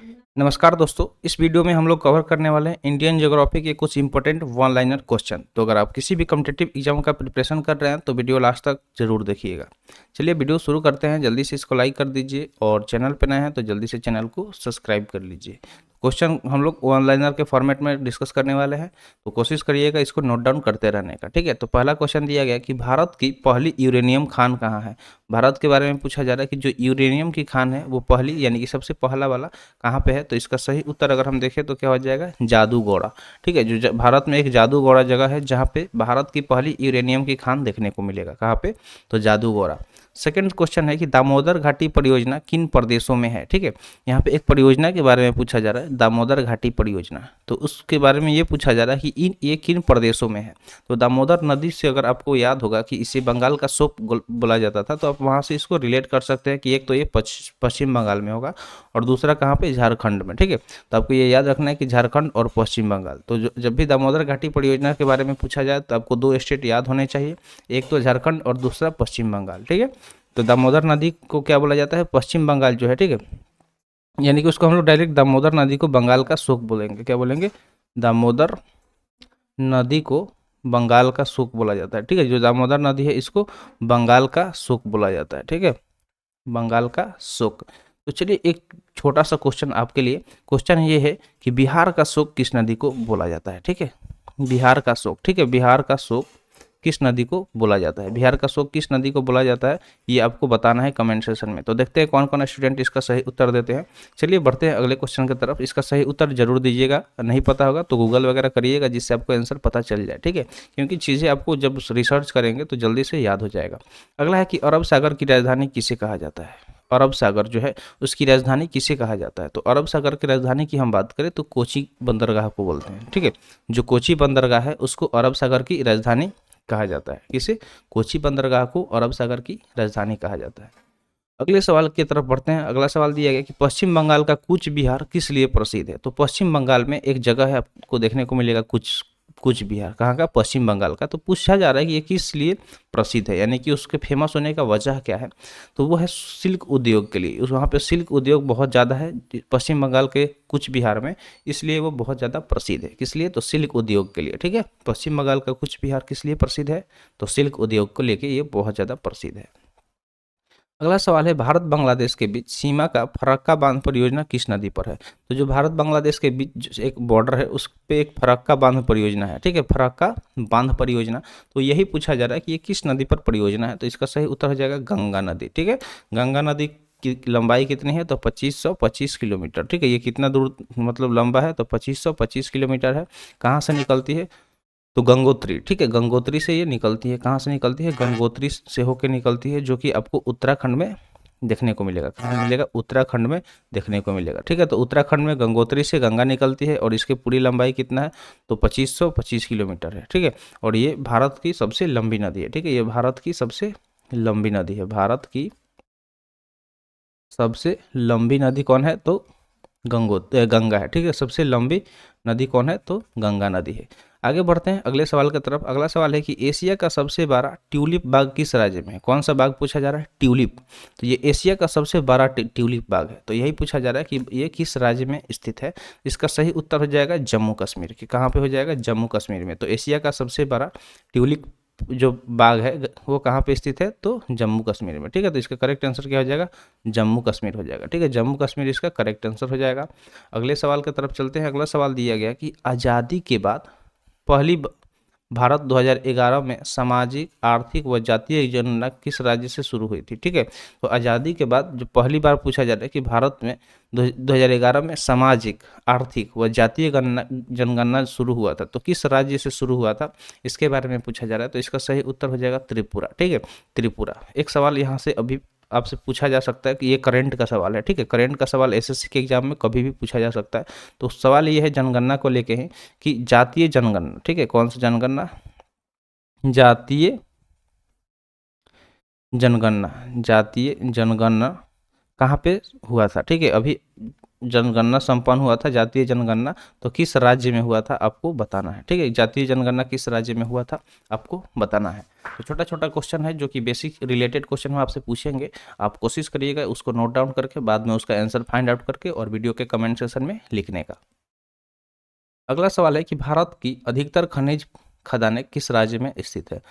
नमस्कार दोस्तों, इस वीडियो में हम लोग कवर करने वाले हैं इंडियन ज्योग्राफी के कुछ इंपॉर्टेंट वन लाइनर क्वेश्चन। तो अगर आप किसी भी कॉम्पिटिटिव एग्जाम का प्रिपरेशन कर रहे हैं तो वीडियो लास्ट तक जरूर देखिएगा। चलिए वीडियो शुरू करते हैं। जल्दी से इसको लाइक कर दीजिए और चैनल पर नए हैं तो जल्दी से चैनल को सब्सक्राइब कर लीजिए। क्वेश्चन हम लोग वन लाइनर के फॉर्मेट में डिस्कस करने वाले हैं, तो कोशिश करिएगा इसको नोट डाउन करते रहने का। ठीक है, तो पहला क्वेश्चन दिया गया कि भारत की पहली यूरेनियम खान कहाँ है। भारत के बारे में पूछा जा रहा है कि जो यूरेनियम की खान है वो पहली यानी कि सबसे पहला वाला कहाँ पे है। तो इसका सही उत्तर अगर हम देखें तो क्या हो जाएगा, जादूगोड़ा। ठीक है, जो भारत में एक जादूगोड़ा जगह है जहाँ पे भारत की पहली यूरेनियम की खान देखने को मिलेगा। कहाँ पे, तो जादूगोड़ा। सेकंड क्वेश्चन है कि दामोदर घाटी परियोजना किन प्रदेशों में है। ठीक है, यहाँ पे एक परियोजना के बारे में पूछा जा रहा है, दामोदर घाटी परियोजना। तो उसके बारे में ये पूछा जा रहा है कि ये किन प्रदेशों में है। तो दामोदर नदी से अगर आपको याद होगा कि इसे बंगाल का सोप बोला जाता था, तो आप वहाँ से इसको रिलेट कर सकते हैं कि एक तो ये पश्चिम बंगाल में होगा और दूसरा कहाँ पे, झारखंड में। ठीक है, तो आपको ये याद रखना है कि झारखंड और पश्चिम बंगाल। तो जब भी दामोदर घाटी परियोजना के बारे में पूछा जाए तो आपको दो स्टेट याद होने चाहिए, एक तो झारखंड और दूसरा पश्चिम बंगाल। ठीक है, तो दामोदर नदी को क्या बोला जाता है, पश्चिम बंगाल जो है। ठीक है, यानी कि उसको हम लोग डायरेक्ट दामोदर नदी को बंगाल का शोक बोलेंगे। क्या बोलेंगे, दामोदर नदी को बंगाल का शोक बोला जाता है। ठीक है, जो दामोदर नदी है इसको बंगाल का शोक बोला जाता है। ठीक है, बंगाल का शोक। तो चलिए एक छोटा सा क्वेश्चन आपके लिए। क्वेश्चन ये है कि बिहार का शोक किस नदी को बोला जाता है। ठीक है, बिहार का शोक। ठीक है, बिहार का शोक किस नदी को बोला जाता है, बिहार का शोक किस नदी को बोला जाता है, ये आपको बताना है कमेंट सेक्शन में। तो देखते हैं कौन कौन स्टूडेंट इसका सही उत्तर देते हैं। चलिए बढ़ते हैं अगले क्वेश्चन की तरफ। इसका सही उत्तर जरूर दीजिएगा, नहीं पता होगा तो गूगल वगैरह करिएगा जिससे आपको आंसर पता चल जाए। ठीक है, क्योंकि चीज़ें आपको जब रिसर्च करेंगे तो जल्दी से याद हो जाएगा। अगला है कि अरब सागर की राजधानी किसे कहा जाता है। अरब सागर जो है उसकी राजधानी किसे कहा जाता है। तो अरब सागर की राजधानी की हम बात करें तो कोची बंदरगाह को बोलते हैं। ठीक है, जो कोची बंदरगाह है उसको अरब सागर की राजधानी कहा जाता है। किसे, कोची बंदरगाह को अरब सागर की राजधानी कहा जाता है। अगले सवाल की तरफ बढ़ते हैं। अगला सवाल दिया गया कि पश्चिम बंगाल का कूच बिहार किस लिए प्रसिद्ध है। तो पश्चिम बंगाल में एक जगह है, आपको देखने को मिलेगा कूच कूच बिहार। कहाँ का, पश्चिम बंगाल का। तो पूछा जा रहा है कि ये किस लिए प्रसिद्ध है, यानी कि उसके फेमस होने का वजह क्या है। तो वो है सिल्क उद्योग के लिए। उस वहाँ पे सिल्क उद्योग बहुत ज़्यादा है पश्चिम बंगाल के कूच बिहार में, इसलिए वो बहुत ज़्यादा प्रसिद्ध है। किस लिए, तो सिल्क उद्योग के लिए। ठीक है, पश्चिम बंगाल का कूच बिहार किस लिए प्रसिद्ध है, तो सिल्क उद्योग को लेके ये बहुत ज़्यादा प्रसिद्ध है। अगला सवाल है भारत बांग्लादेश के बीच सीमा का फरक्का बांध परियोजना किस नदी पर है। तो जो भारत बांग्लादेश के बीच एक बॉर्डर है उस पे एक फरक्का बांध परियोजना है। ठीक है, फरक्का बांध परियोजना। तो यही पूछा जा रहा है कि ये किस नदी पर परियोजना है। तो इसका सही उत्तर हो जाएगा गंगा नदी। ठीक है, गंगा नदी की लंबाई कितनी है, तो 2525 किलोमीटर। ठीक है, ये कितना दूर मतलब लंबा है, तो 2525 किलोमीटर है। कहाँ से निकलती है, तो गंगोत्री। ठीक है, गंगोत्री से ये निकलती है। कहाँ से निकलती है, गंगोत्री से होकर निकलती है, जो कि आपको उत्तराखंड में देखने को मिलेगा। कहाँ मिलेगा, उत्तराखंड में देखने को मिलेगा। ठीक है, तो उत्तराखंड में गंगोत्री से गंगा निकलती है और इसकी पूरी लंबाई कितना है, तो 2525 किलोमीटर है। ठीक है, और ये भारत की सबसे लंबी नदी है। ठीक है, ये भारत की सबसे लंबी नदी है। भारत की सबसे लंबी नदी कौन है, तो गंगा है। ठीक है, सबसे लंबी नदी कौन है, तो गंगा नदी है। आगे बढ़ते हैं अगले सवाल की तरफ। अगला सवाल है कि एशिया का सबसे बड़ा ट्यूलिप बाग किस राज्य में है। कौन सा बाग पूछा जा रहा है, ट्यूलिप। तो ये एशिया का सबसे बड़ा ट्यूलिप बाग है। तो यही पूछा जा रहा है कि ये किस राज्य में स्थित है। इसका सही उत्तर हो जाएगा जम्मू कश्मीर की। कहाँ पे हो जाएगा, जम्मू कश्मीर में। तो एशिया का सबसे बड़ा ट्यूलिप जो बाग है वो कहाँ पे स्थित है, तो जम्मू कश्मीर में। ठीक है, तो इसका करेक्ट आंसर क्या हो जाएगा, जम्मू कश्मीर हो जाएगा। ठीक है, जम्मू कश्मीर इसका करेक्ट आंसर हो जाएगा। अगले सवाल की तरफ चलते हैं। अगला सवाल दिया गया कि आज़ादी के बाद पहली भारत 2011 में सामाजिक, आर्थिक व जातीय जनगणना किस राज्य से शुरू हुई थी। ठीक है, तो आज़ादी के बाद जो पहली बार पूछा जा रहा है कि भारत में 2011 में सामाजिक, आर्थिक व जातीय जनगणना शुरू हुआ था, तो किस राज्य से शुरू हुआ था, इसके बारे में पूछा जा रहा है। तो इसका सही उत्तर हो जाएगा त्रिपुरा। ठीक है, त्रिपुरा। एक सवाल यहाँ से अभी आपसे पूछा जा सकता है कि ये करंट का सवाल है। ठीक है, करंट का सवाल एसएससी के एग्जाम में कभी भी पूछा जा सकता है। तो सवाल ये है जनगणना को लेके है कि जातीय जनगणना। ठीक है, कौन सा जनगणना, जातीय जनगणना। जातीय जनगणना कहाँ पे हुआ था। ठीक है, अभी जनगणना संपन्न हुआ था, जातीय जनगणना, तो किस राज्य में हुआ था आपको बताना है। ठीक है, जातीय जनगणना किस राज्य में हुआ था आपको बताना है। तो छोटा छोटा क्वेश्चन है जो कि बेसिक रिलेटेड क्वेश्चन में आपसे पूछेंगे, आप कोशिश करिएगा उसको नोट डाउन करके बाद में उसका आंसर फाइंड आउट करके और वीडियो के कमेंट सेक्शन में लिखने का। अगला सवाल है कि भारत की अधिकतर खनिज खदानें किस राज्य में स्थित है।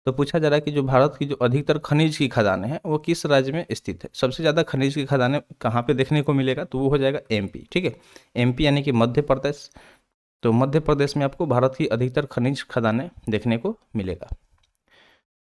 तो पूछा जा रहा है कि जो भारत की जो अधिकतर खनिज की खदानें हैं वो किस राज्य में स्थित है। सबसे ज़्यादा खनिज की खदानें कहाँ पे देखने को मिलेगा, तो वो हो जाएगा एमपी। ठीक है, एमपी यानी कि मध्य प्रदेश। तो मध्य प्रदेश में आपको भारत की अधिकतर खनिज खदानें देखने को मिलेगा।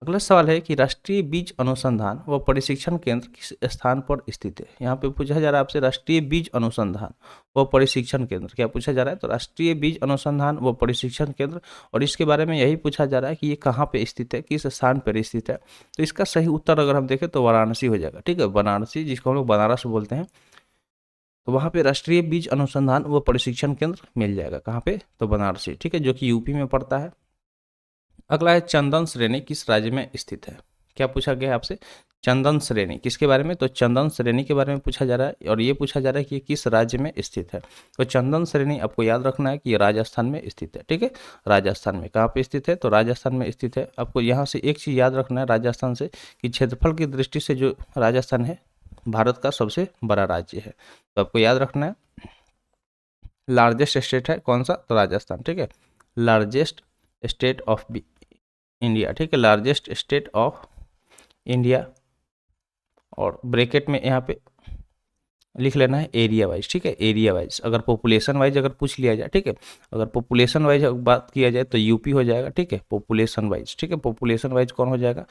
अगला सवाल है कि राष्ट्रीय बीज अनुसंधान व प्रशिक्षण केंद्र किस स्थान पर स्थित है। यहाँ पे पूछा जा रहा है आपसे राष्ट्रीय बीज अनुसंधान व प्रशिक्षण केंद्र क्या पूछा जा रहा है, तो राष्ट्रीय बीज अनुसंधान व प्रशिक्षण केंद्र, और इसके बारे में यही पूछा जा रहा है कि ये कहाँ पे स्थित है, किस स्थान पर स्थित है। तो इसका सही उत्तर अगर हम देखें तो वाराणसी हो जाएगा। ठीक है, बनारसी, जिसको हम लोग बनारस बोलते हैं, तो वहाँ पे राष्ट्रीय बीज अनुसंधान व प्रशिक्षण केंद्र मिल जाएगा। कहाँ पे, तो बनारसी। ठीक है, जो कि यूपी में पड़ता है। अगला है चंदन श्रेणी किस राज्य में स्थित है। क्या पूछा गया है आपसे, चंदन श्रेणी किसके बारे में, तो चंदन श्रेणी के बारे में पूछा जा रहा है, और ये पूछा जा रहा है कि ये किस राज्य में स्थित है। तो चंदन श्रेणी आपको याद रखना है कि ये राजस्थान में स्थित है। ठीक है, राजस्थान में कहाँ पे स्थित है, तो राजस्थान में स्थित है। आपको यहाँ से एक चीज़ याद रखना है राजस्थान से कि क्षेत्रफल की दृष्टि से जो राजस्थान है भारत का सबसे बड़ा राज्य है। तो आपको याद रखना है लार्जेस्ट स्टेट है कौन सा, तो राजस्थान। ठीक है, लार्जेस्ट स्टेट ऑफ इंडिया। ठीक है, लार्जेस्ट स्टेट ऑफ इंडिया, और ब्रैकेट में यहाँ पे लिख लेना है एरिया वाइज। ठीक है, एरिया वाइज, अगर पॉपुलेशन वाइज अगर पूछ लिया जाए, ठीक है, अगर पॉपुलेशन वाइज बात किया जाए तो यूपी हो जाएगा। ठीक है, पॉपुलेशन वाइज। ठीक है, पॉपुलेशन वाइज कौन हो जाएगा,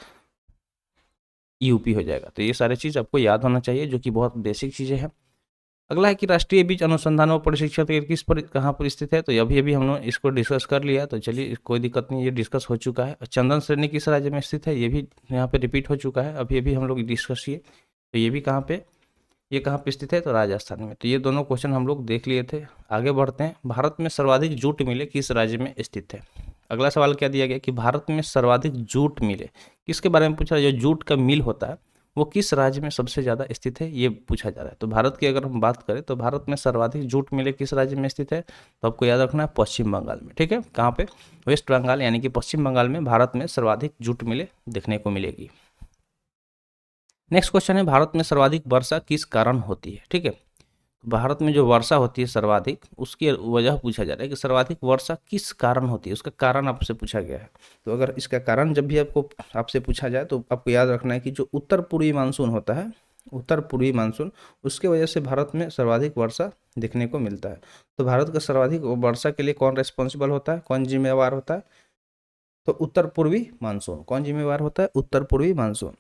यूपी हो जाएगा। तो ये सारी चीज़ आपको याद होना चाहिए जो कि बहुत बेसिक चीज़ें हैं। अगला है कि राष्ट्रीय बीज अनुसंधान और प्रशिक्षण केंद्र किस पर कहाँ पर स्थित है, तो अभी अभी हम लोग इसको डिस्कस कर लिया, तो चलिए कोई दिक्कत नहीं, ये डिस्कस हो चुका है। चंदन श्रेणी किस राज्य में स्थित है, ये भी यहाँ पे रिपीट हो चुका है, अभी अभी हम लोग डिस्कस किए। तो ये भी कहाँ पे, ये कहाँ पे स्थित है, तो राजस्थान में। तो ये दोनों क्वेश्चन हम लोग देख लिए थे। आगे बढ़ते हैं, भारत में सर्वाधिक जूट मिले किस राज्य में स्थित है। अगला सवाल क्या दिया गया कि भारत में सर्वाधिक जूट मिले किसके बारे में पूछा, जो जूट का मिल होता है वो किस राज्य में सबसे ज़्यादा स्थित है, ये पूछा जा रहा है। तो भारत की अगर हम बात करें तो भारत में सर्वाधिक जूट मिले किस राज्य में स्थित है, तो आपको याद रखना है पश्चिम बंगाल में। ठीक है, कहाँ पे, वेस्ट बंगाल, यानी कि पश्चिम बंगाल में भारत में सर्वाधिक जूट मिले देखने को मिलेगी। नेक्स्ट क्वेश्चन है भारत में सर्वाधिक वर्षा किस कारण होती है। ठीक है, भारत में जो वर्षा होती है सर्वाधिक, उसकी वजह पूछा जा रहा है कि सर्वाधिक वर्षा किस कारण होती है, उसका कारण आपसे पूछा गया है। तो अगर इसका कारण जब भी आपसे पूछा जाए तो आपको याद रखना है कि जो उत्तर पूर्वी मानसून होता है, उत्तर पूर्वी मानसून, उसके वजह से भारत में सर्वाधिक वर्षा देखने को मिलता है। तो भारत का सर्वाधिक वर्षा के लिए कौन रेस्पॉन्सिबल होता है, कौन जिम्मेवार होता है, तो उत्तर पूर्वी मानसून। कौन जिम्मेवार होता है, उत्तर पूर्वी मानसून।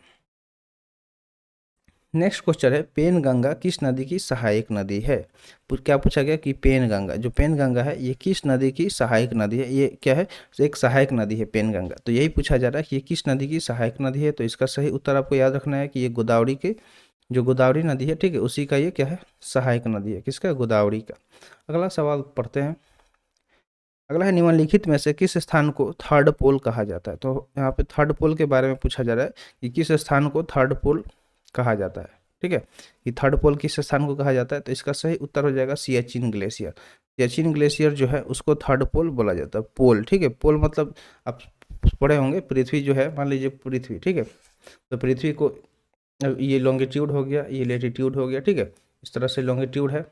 नेक्स्ट क्वेश्चन है पेनगंगा किस नदी की सहायक नदी है। क्या पूछा गया कि पेनगंगा, जो पेनगंगा है ये किस नदी की सहायक नदी है, ये क्या है, एक सहायक नदी है पेनगंगा। तो यही पूछा जा रहा है कि ये किस नदी की सहायक नदी है। तो इसका सही उत्तर आपको याद रखना है कि ये गोदावरी के, जो गोदावरी नदी है, ठीक है, उसी का ये क्या है, सहायक नदी है, किसका, गोदावरी का। अगला सवाल पढ़ते हैं। अगला है निम्नलिखित में से किस स्थान को थर्ड पोल कहा जाता है। तो यहाँ पे थर्ड पोल के बारे में पूछा जा रहा है कि किस स्थान को थर्ड पोल कहा जाता है। ठीक है, कि थर्ड पोल किस स्थान को कहा जाता है, तो इसका सही उत्तर हो जाएगा सियाचिन ग्लेशियर। सियाचिन ग्लेशियर जो है उसको थर्ड पोल बोला जाता है, पोल। ठीक है, पोल मतलब आप पढ़े होंगे, पृथ्वी जो है, मान लीजिए पृथ्वी, ठीक है, तो पृथ्वी को ये लॉन्गिट्यूड हो गया, ये लेटीट्यूड हो गया। ठीक है, इस तरह से लॉन्गिट्यूड है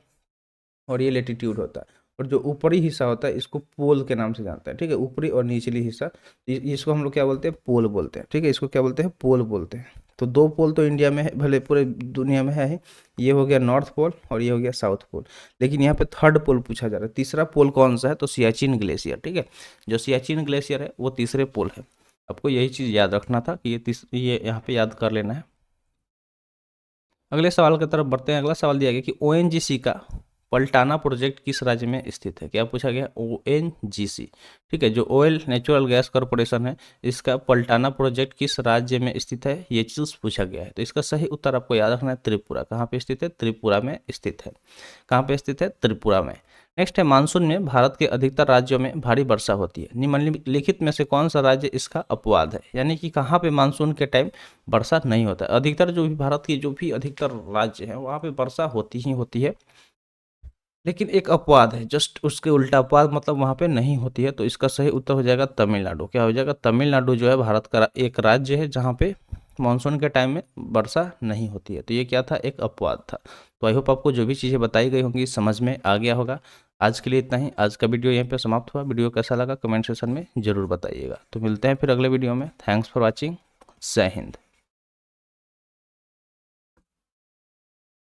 और ये लेटीट्यूड होता है, और जो ऊपरी हिस्सा होता है इसको पोल के नाम से जानता है। ठीक है, ऊपरी और निचली हिस्सा, इसको हम लोग क्या बोलते हैं, पोल बोलते हैं। ठीक है, इसको क्या बोलते हैं, पोल बोलते हैं। तो दो पोल तो इंडिया में है, भले पूरे दुनिया में है ही, ये हो गया नॉर्थ पोल और ये हो गया साउथ पोल। लेकिन यहाँ पे थर्ड पोल पूछा जा रहा है, तीसरा पोल कौन सा है, तो सियाचिन ग्लेशियर। ठीक है, जो सियाचिन ग्लेशियर है वो तीसरे पोल है। आपको यही चीज़ याद रखना था कि ये यहाँ पे याद कर लेना है। अगले सवाल की तरफ बढ़ते हैं। अगला सवाल दिया गया कि ओएनजीसी का पलटाना प्रोजेक्ट किस राज्य में स्थित है? क्या पूछा गया? ONGC। ठीक है, जो ऑयल नेचुरल गैस कॉरपोरेशन है, इसका पलटाना प्रोजेक्ट किस राज्य में स्थित है, ये चीज़ पूछा गया है। तो इसका सही उत्तर आपको याद रखना है त्रिपुरा। कहाँ पे स्थित है? त्रिपुरा में स्थित है। कहाँ पे स्थित है? त्रिपुरा में। नेक्स्ट है, मानसून में भारत के अधिकतर राज्यों में भारी वर्षा होती है, निम्नलिखित में से कौन सा राज्य इसका अपवाद है? यानी कि कहाँ पे मानसून के टाइम वर्षा नहीं होता है। अधिकतर जो भी भारत की जो भी अधिकतर राज्य हैं वहाँ पे वर्षा होती ही होती है, लेकिन एक अपवाद है, जस्ट उसके उल्टा अपवाद, मतलब वहाँ पे नहीं होती है। तो इसका सही उत्तर हो जाएगा तमिलनाडु। क्या हो जाएगा? तमिलनाडु जो है भारत का एक राज्य है जहाँ पे मानसून के टाइम में वर्षा नहीं होती है। तो ये क्या था? एक अपवाद था। तो आई होप आपको जो भी चीज़ें बताई गई होंगी समझ में आ गया होगा। आज के लिए इतना ही। आज का वीडियो यहीं पे समाप्त हुआ। वीडियो कैसा लगा कमेंट सेक्शन में ज़रूर बताइएगा। तो मिलते हैं फिर अगले वीडियो में। Thanks for watching. जय हिंद।